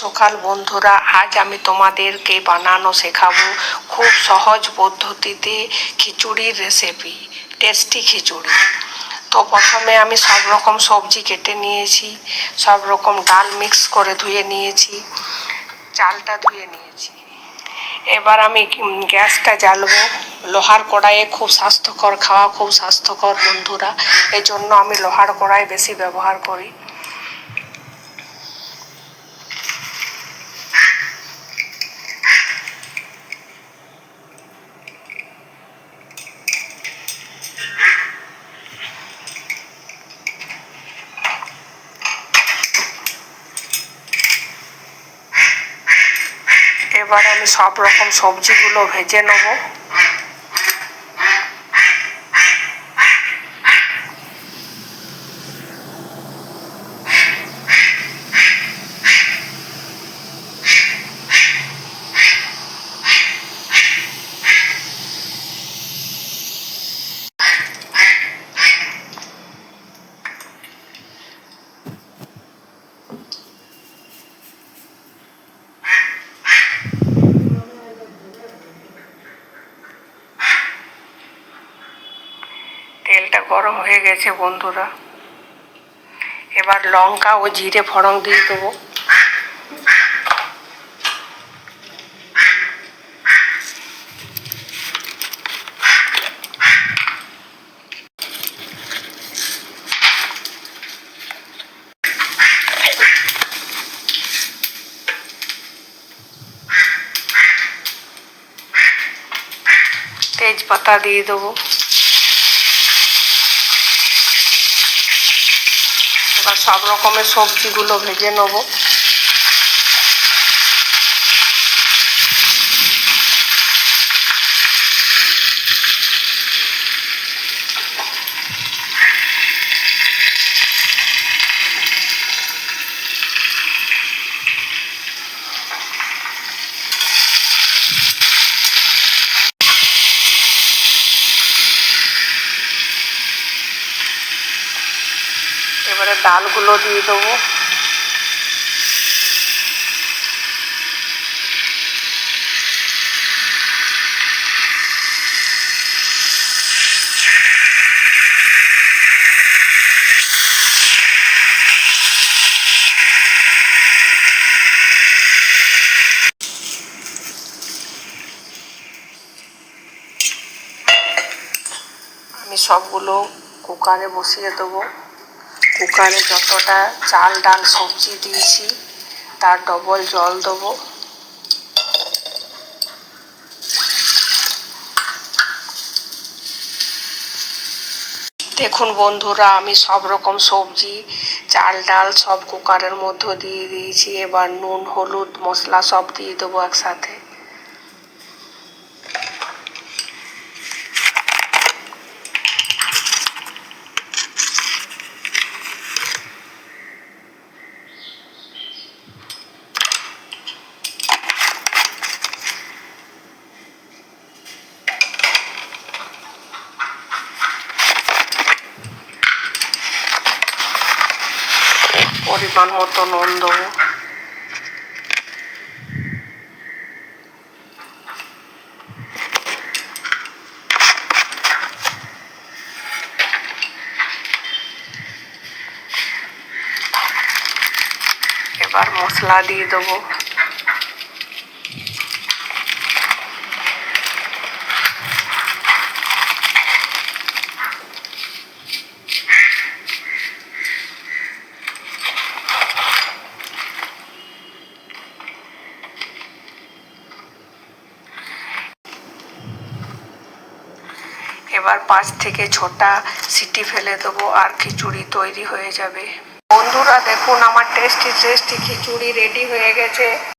সকাল বন্ধুরা, আজ আমি তোমাদেরকে বানানো শেখাবো খুব সহজ পদ্ধতিতে খিচুড়ির রেসিপি, টেস্টি খিচুড়ি। তো প্রথমে আমি সব রকম সবজি কেটে নিয়েছি, সব রকম ডাল মিক্স করে ধুয়ে নিয়েছি, চালটা ধুয়ে নিয়েছি। এবার আমি গ্যাসটা জ্বালবো। লোহার কড়াইয়ে খুব স্বাস্থ্যকর, খাওয়া খুব স্বাস্থ্যকর বন্ধুরা, এই জন্য আমি লোহার কড়াই বেশি ব্যবহার করি। এবার আমি সব রকম সবজিগুলো ভেজে নেব। তেলটা গরম হয়ে গেছে বন্ধুরা, এবার লঙ্কা ও জিরে ফোড়ন দিয়ে দেবো। তেজপাতা দিয়ে দেবো। এবার সব রকমের সবজিগুলো ভেজে নেব। এবারে ডালগুলো দিয়ে দেবো। আমি সবগুলো কুকারে বসিয়ে দেবো। কুকারে যতটা চাল ডাল সবজি দিয়েছি তার ডবল জল দেবো। দেখুন বন্ধুরা, আমি সব রকম সবজি চাল ডাল সব কুকারের মধ্যে দিয়ে দিয়েছি। এবার নুন হলুদ মশলা সব দিয়ে দেবো একসাথে। পরিমাণ মতো নুন দেবো। এবার মশলা দিয়ে দেবো। এবার 5 থেকে 6টা সিটি ফেলে দেবো আর খিচুড়ি তৈরি হয়ে যাবে। বন্ধুরা দেখুন, আমার টেস্টি খিচুড়ি রেডি হয়ে গেছে।